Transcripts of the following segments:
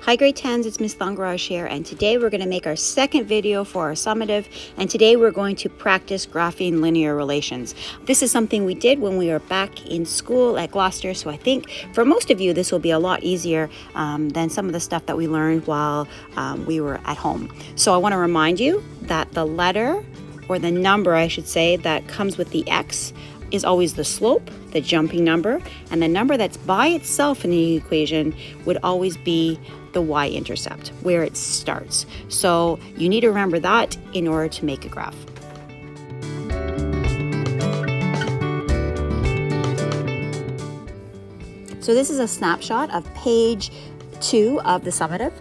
Hi grade 10s, it's Miss Thangaraj here, and today we're going to make our second video for our summative, and today we're going to practice graphing linear relations. This is something we did when we were back in school at Gloucester, so I think for most of you this will be a lot easier than some of the stuff that we learned while we were at home. So I want to remind you that the letter, or the number I should say, that comes with the x is always the slope, the jumping number, and the number that's by itself in the equation would always be the y-intercept, where it starts. So you need to remember that in order to make a graph. So this is a snapshot of page 2 of the summative,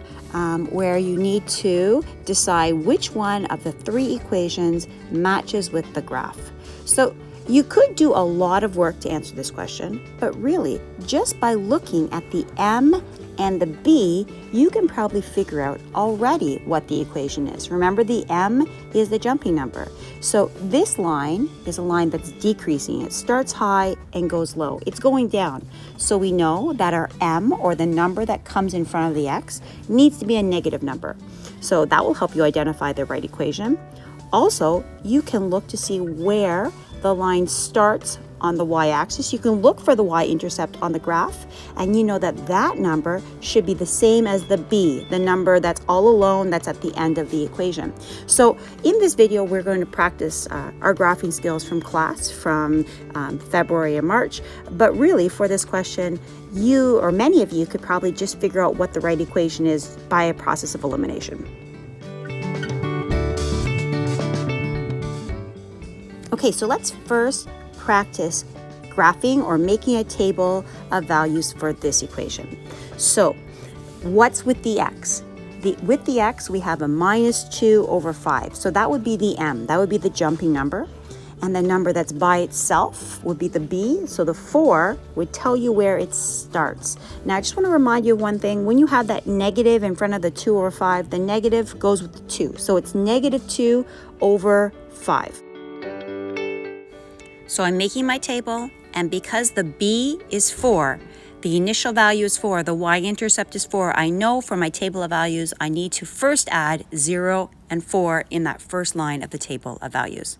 where you need to decide which one of the three equations matches with the graph. So you could do a lot of work to answer this question, but really, just by looking at the m and the b, you can probably figure out already what the equation is. Remember, the m is the jumping number. So this line is a line that's decreasing. It starts high and goes low. It's going down. So we know that our m, or the number that comes in front of the x, needs to be a negative number. So that will help you identify the right equation. Also, you can look to see where the line starts on the y-axis. You can look for the y-intercept on the graph, and you know that that number should be the same as the b, the number that's all alone, that's at the end of the equation. So in this video, we're going to practice our graphing skills from class from February and March. But really, for this question, you, or many of you, could probably just figure out what the right equation is by a process of elimination. Okay, so let's first practice graphing or making a table of values for this equation. So what's with the x? With the x, we have a minus 2 over 5. So that would be the m. That would be the jumping number. And the number that's by itself would be the b. So the 4 would tell you where it starts. Now, I just want to remind you of one thing. When you have that negative in front of the 2 over 5, the negative goes with the 2. So it's negative 2 over 5. So I'm making my table, and because the b is 4, the initial value is 4, the y-intercept is 4, I know for my table of values I need to first add 0 and 4 in that first line of the table of values.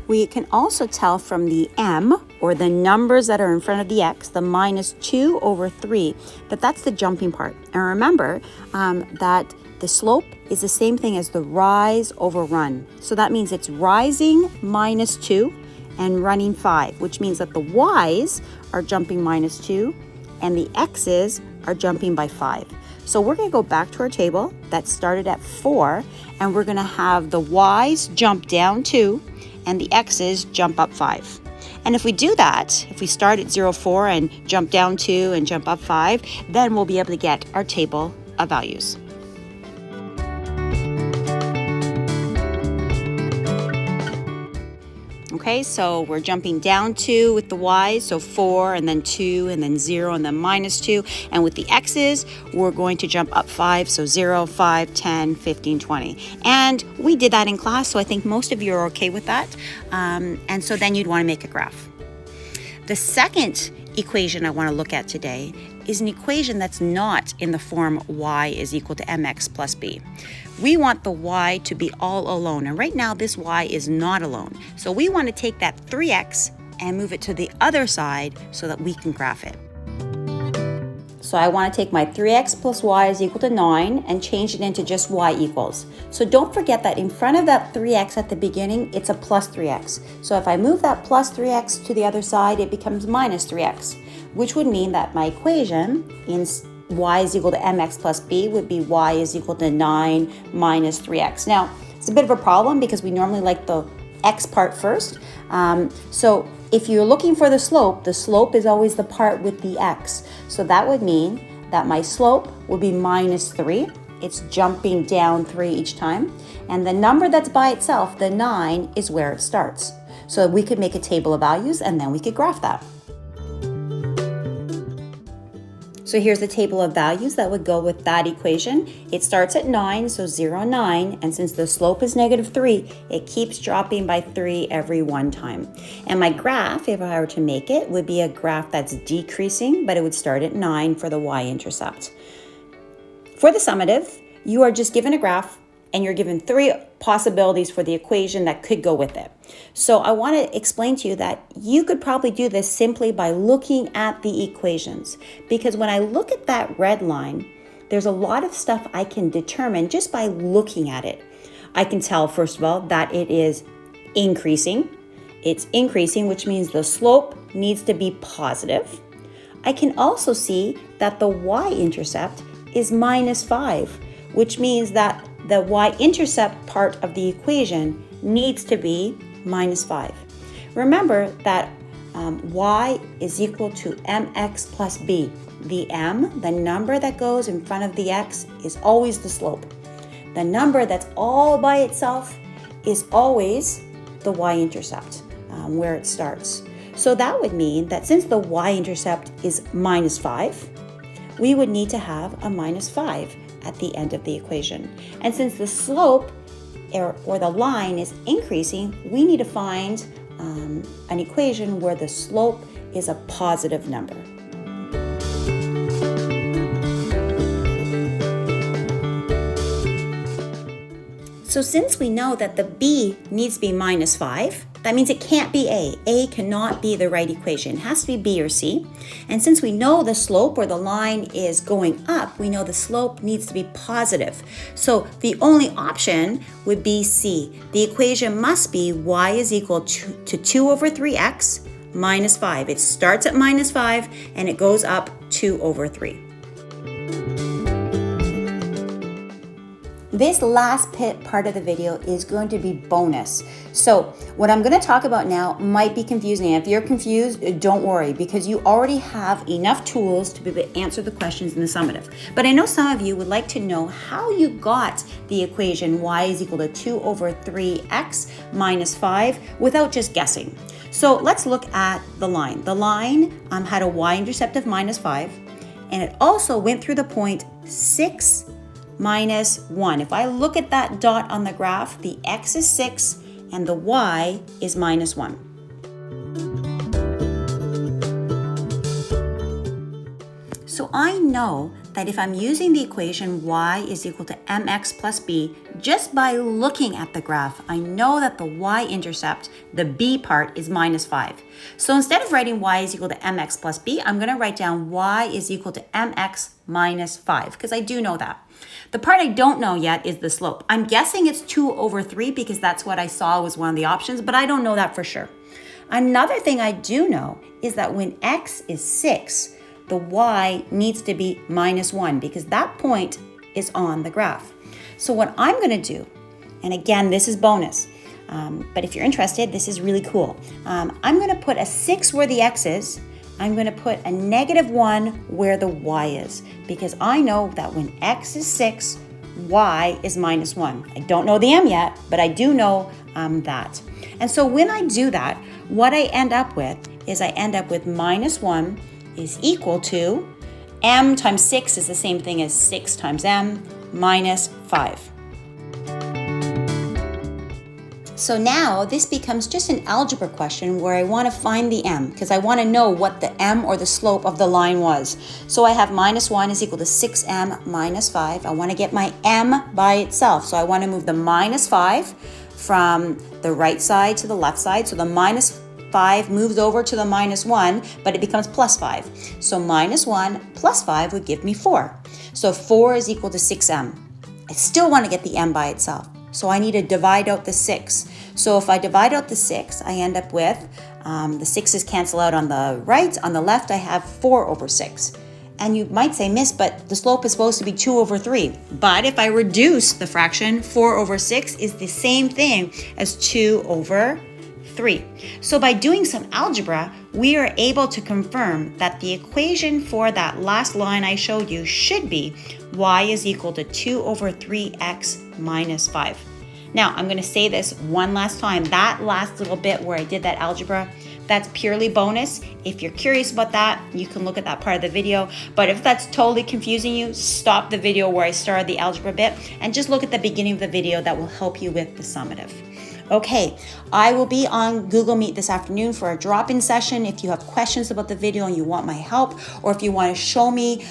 We can also tell from the m, or the numbers that are in front of the x, the minus 2 over 3, that that's the jumping part. And remember that the slope is the same thing as the rise over run. So that means it's rising minus 2 and running 5, which means that the y's are jumping minus 2 and the x's are jumping by 5. So we're going to go back to our table that started at 4, and we're going to have the y's jump down 2 and the x's jump up 5. And if we do that, if we start at 0, 4 and jump down 2 and jump up 5, then we'll be able to get our table of values. Okay, so we're jumping down 2 with the y's, so 4 and then 2 and then 0 and then minus 2. And with the x's, we're going to jump up 5, so 0, 5, 10, 15, 20. And we did that in class, so I think most of you are okay with that. And so then you'd want to make a graph. The second equation I want to look at today is an equation that's not in the form y is equal to mx plus b. We want the y to be all alone, and right now this y is not alone. So we want to take that 3x and move it to the other side so that we can graph it. So I want to take my 3x plus y is equal to 9 and change it into just y equals. So don't forget that in front of that 3x at the beginning, it's a plus 3x. So if I move that plus 3x to the other side, it becomes minus 3x, which would mean that my equation in y is equal to mx plus b would be y is equal to 9 minus 3x. Now, it's a bit of a problem because we normally like the x part first. So if you're looking for the slope is always the part with the x. So that would mean that my slope would be minus 3. It's jumping down 3 each time. And the number that's by itself, the 9, is where it starts. So we could make a table of values and then we could graph that. So here's the table of values that would go with that equation. It starts at 9, so 0, 9, and since the slope is -3, it keeps dropping by 3 every one time. And my graph, if I were to make it, would be a graph that's decreasing, but it would start at 9 for the y-intercept. For the summative, you are just given a graph and you're given 3 possibilities for the equation that could go with it. So I want to explain to you that you could probably do this simply by looking at the equations. Because when I look at that red line, there's a lot of stuff I can determine just by looking at it. I can tell, first of all, that it is increasing. It's increasing, which means the slope needs to be positive. I can also see that the y-intercept is -5, which means that the y-intercept part of the equation needs to be -5. Remember that y is equal to mx plus b. The m, the number that goes in front of the x, is always the slope. The number that's all by itself is always the y-intercept, where it starts. So that would mean that since the y-intercept is -5, we would need to have a -5 at the end of the equation. And since the slope or the line is increasing, we need to find an equation where the slope is a positive number. So since we know that the b needs to be -5, that means it can't be A. A cannot be the right equation. It has to be B or C. And since we know the slope or the line is going up, we know the slope needs to be positive. So the only option would be C. The equation must be y is equal to 2 over 3x minus 5. It starts at -5 and it goes up 2 over 3. This last part of the video is going to be bonus. So what I'm going to talk about now might be confusing. If you're confused, don't worry, because you already have enough tools to be able to answer the questions in the summative. But I know some of you would like to know how you got the equation y is equal to 2 over 3x minus 5 without just guessing. So let's look at the line. The line had a y-intercept of -5, and it also went through the point 6 minus 1. If I look at that dot on the graph, the x is 6 and the y is -1. So I know that if I'm using the equation y is equal to mx plus b, just by looking at the graph, I know that the y-intercept, the b part, is -5. So instead of writing y is equal to mx plus b, I'm going to write down y is equal to mx minus 5, because I do know that. The part I don't know yet is the slope. I'm guessing it's 2 over 3 because that's what I saw was one of the options, but I don't know that for sure. Another thing I do know is that when x is 6, the y needs to be -1 because that point is on the graph. So what I'm going to do, and again, this is bonus, but if you're interested, this is really cool. I'm going to put a 6 where the x is. I'm going to put a -1 where the y is, because I know that when x is 6, y is -1. I don't know the m yet, but I do know that. And so when I do that, what I end up with is I end up with -1 is equal to m times 6 is the same thing as 6 times m minus 5. So now this becomes just an algebra question where I want to find the m because I want to know what the m or the slope of the line was. So I have -1 is equal to 6m minus 5. I want to get my m by itself. So I want to move the -5 from the right side to the left side. So the -5 moves over to the -1, but it becomes +5. So -1 plus 5 would give me 4. So 4 is equal to 6m. I still want to get the m by itself. So I need to divide out the 6. So if I divide out the 6, I end up with, the 6's cancel out on the right. On the left, I have 4 over 6. And you might say, Miss, but the slope is supposed to be 2 over 3. But if I reduce the fraction, 4 over 6 is the same thing as 2 over 3. So by doing some algebra, we are able to confirm that the equation for that last line I showed you should be y is equal to 2 over 3x minus 5. Now, I'm going to say this one last time. That last little bit where I did that algebra, That's purely bonus. If you're curious about that, you can look at that part of the video. But if that's totally confusing you, stop the video where I started the algebra bit and just look at the beginning of the video. That will help you with the summative. Okay, I will be on Google Meet this afternoon for a drop-in session. If you have questions about the video and you want my help, or if you want to show me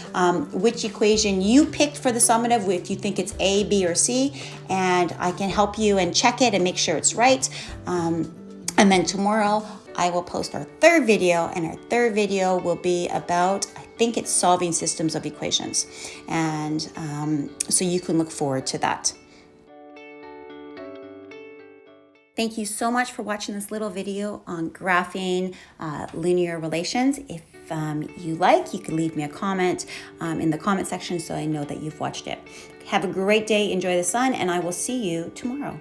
which equation you picked for the summative, if you think it's A, B, or C, and I can help you and check it and make sure it's right. And then tomorrow, I will post our third video, and our third video will be about, I think it's solving systems of equations. And so you can look forward to that. Thank you so much for watching this little video on graphing linear relations. If you like, you can leave me a comment in the comment section so I know that you've watched it. Have a great day, enjoy the sun, and I will see you tomorrow.